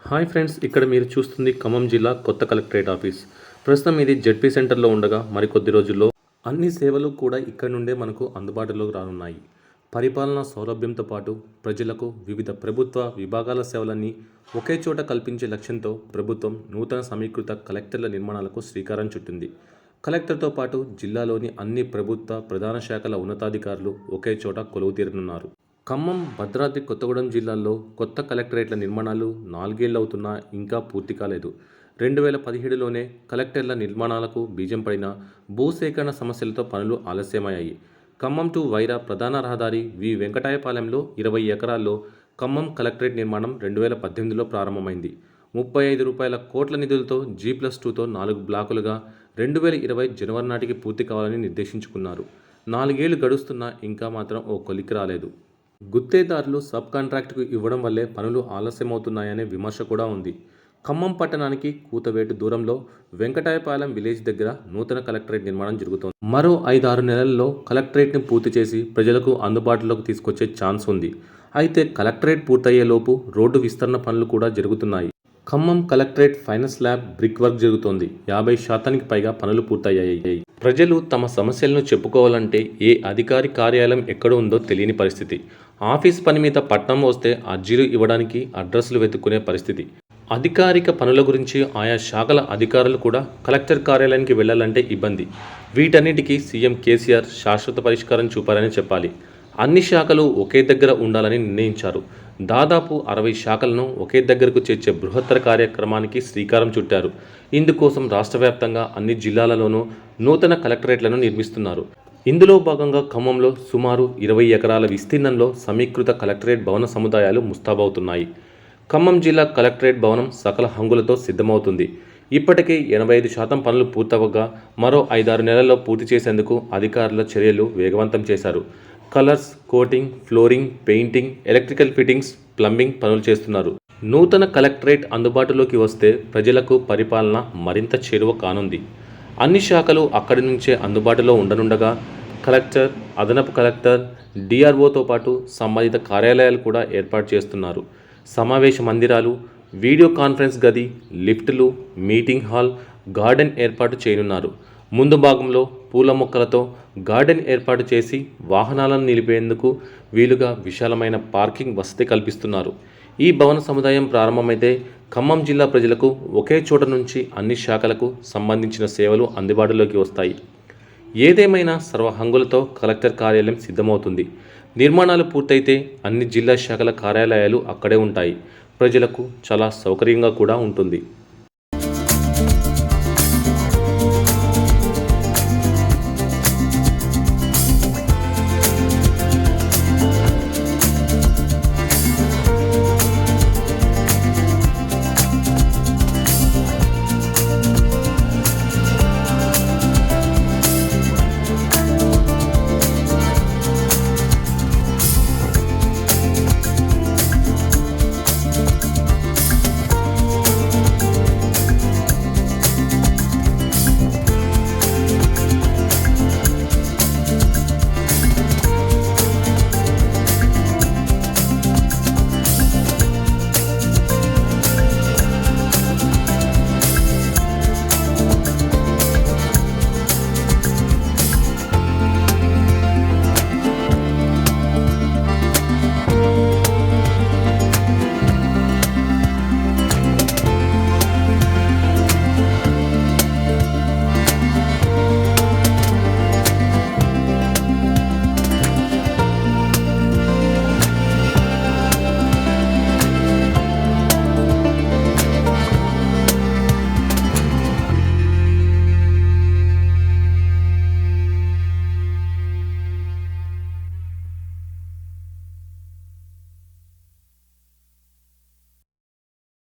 Hi friends, ఇక్కడ మీరు చూస్తుంది ఖమ్మం జిల్లా కొత్త కలెక్టరేట్ ఆఫీస్. ప్రస్తుతం ఇది జెడ్పీ సెంటర్లో ఉండగా మరికొద్ది రోజుల్లో అన్ని సేవలు కూడా ఇక్కడ నుండే మనకు అందుబాటులోకి రానున్నాయి. పరిపాలనా సౌలభ్యంతో పాటు ప్రజలకు వివిధ ప్రభుత్వ విభాగాల సేవలన్నీ ఒకే చోట కల్పించే లక్ష్యంతో ప్రభుత్వం నూతన సమీకృత కలెక్టర్ల నిర్మాణాలకు శ్రీకారం చుట్టింది. కలెక్టర్తో పాటు జిల్లాలోని అన్ని ప్రభుత్వ ప్రధాన శాఖల ఉన్నతాధికారులు ఒకే చోట కొలువు తీరనున్నారు. ఖమ్మం, భద్రాద్రి కొత్తగూడెం జిల్లాల్లో కొత్త కలెక్టరేట్ల నిర్మాణాలు 4 ఏళ్లు అవుతున్నా ఇంకా పూర్తి కాలేదు. 2017లోనే కలెక్టర్ల నిర్మాణాలకు బీజం పడిన భూసేకరణ సమస్యలతో పనులు ఆలస్యమయ్యాయి. ఖమ్మం టు వైరా ప్రధాన రహదారి వి వెంకటాయపాలెంలో 20 ఎకరాల్లో ఖమ్మం కలెక్టరేట్ నిర్మాణం 2018లో ప్రారంభమైంది. 35 కోట్ల నిధులతో G+2తో 4 బ్లాకులుగా 2020 జనవరి నాటికి పూర్తి కావాలని నిర్దేశించుకున్నారు. 4 ఏళ్లు గడుస్తున్నా ఇంకా మాత్రం ఓ కొలిక్కి రాలేదు. గుత్తేదారులు సబ్ కాంట్రాక్టుకు ఇవ్వడం వల్లే పనులు ఆలస్యమవుతున్నాయనే విమర్శ కూడా ఉంది. ఖమ్మం పట్టణానికి కూతవేటు దూరంలో వెంకటాయపాలెం విలేజ్ దగ్గర నూతన కలెక్టరేట్ నిర్మాణం జరుగుతోంది. మరో 5-6 నెలల్లో కలెక్టరేట్ని పూర్తి చేసి ప్రజలకు అందుబాటులోకి తీసుకొచ్చే ఛాన్స్ ఉంది. అయితే కలెక్టరేట్ పూర్తయ్యేలోపు రోడ్డు విస్తరణ పనులు కూడా జరుగుతున్నాయి. Khammam collectorate final slab brick work జరుగుతోంది. 50% పైగా పనులు పూర్తయ్యాయి. ప్రజలు తమ సమస్యలను చెప్పుకోవాలంటే ఏ అధికారి కార్యాలయం ఎక్కడ ఉందో తెలియని పరిస్థితి. ఆఫీస్ పని మీద పట్నం వస్తే అర్జీలు ఇవ్వడానికి అడ్రస్లు వెతుక్కునే పరిస్థితి. అధికారిక పనుల గురించి ఆయా శాఖల అధికారులు కూడా కలెక్టర్ కార్యాలయానికి వెళ్లాలంటే ఇబ్బంది. వీటన్నిటికీ సీఎం కేసీఆర్ శాశ్వత పరిష్కారం చూపారని చెప్పాలి. అన్ని శాఖలు ఒకే దగ్గర ఉండాలని నిర్ణయించారు. దాదాపు 60 శాఖలను ఒకే దగ్గరకు చేర్చే బృహత్తర కార్యక్రమానికి శ్రీకారం చుట్టారు. ఇందుకోసం రాష్ట్ర వ్యాప్తంగా అన్ని జిల్లాలలోనూ నూతన కలెక్టరేట్లను నిర్మిస్తున్నారు. ఇందులో భాగంగా ఖమ్మంలో సుమారు 20 ఎకరాల విస్తీర్ణంలో సమీకృత కలెక్టరేట్ భవన సముదాయాలు ముస్తాబవుతున్నాయి. ఖమ్మం జిల్లా కలెక్టరేట్ భవనం సకల హంగులతో సిద్ధమవుతుంది. ఇప్పటికే 85% పనులు పూర్తవగా మరో 5-6 నెలల్లో పూర్తి చేసేందుకు అధికారుల చర్యలు వేగవంతం చేశారు. Colours, coating, flooring, painting, electrical fittings, plumbing పనులు చేస్తున్నారు. నూతన కలెక్టరేట్ అందుబాటులోకి వస్తే ప్రజలకు పరిపాలన మరింత చేరువ కానుంది. అన్ని శాఖలు అక్కడి నుంచే అందుబాటులో ఉండనుండగా కలెక్టర్, అదనపు కలెక్టర్, డిఆర్ఓతో పాటు సంబంధిత కార్యాలయాలు కూడా ఏర్పాటు చేస్తున్నారు. సమావేశ మందిరాలు, వీడియో కాన్ఫరెన్స్ గది, లిఫ్టులు, మీటింగ్ హాల్, గార్డెన్ ఏర్పాటు చేయనున్నారు. ముందు భాగంలో పూల మొక్కలతో గార్డెన్ ఏర్పాటు చేసి వాహనాలను నిలిపేందుకు వీలుగా విశాలమైన పార్కింగ్ వసతి కల్పిస్తున్నారు. ఈ భవన సముదాయం ప్రారంభమైతే ఖమ్మం జిల్లా ప్రజలకు ఒకే చోట నుంచి అన్ని శాఖలకు సంబంధించిన సేవలు అందుబాటులోకి వస్తాయి. ఏదేమైనా సర్వహంగులతో కలెక్టర్ కార్యాలయం సిద్ధమవుతుంది. నిర్మాణాలు పూర్తయితే అన్ని జిల్లా శాఖల కార్యాలయాలు అక్కడే ఉంటాయి. ప్రజలకు చాలా సౌకర్యంగా కూడా ఉంటుంది.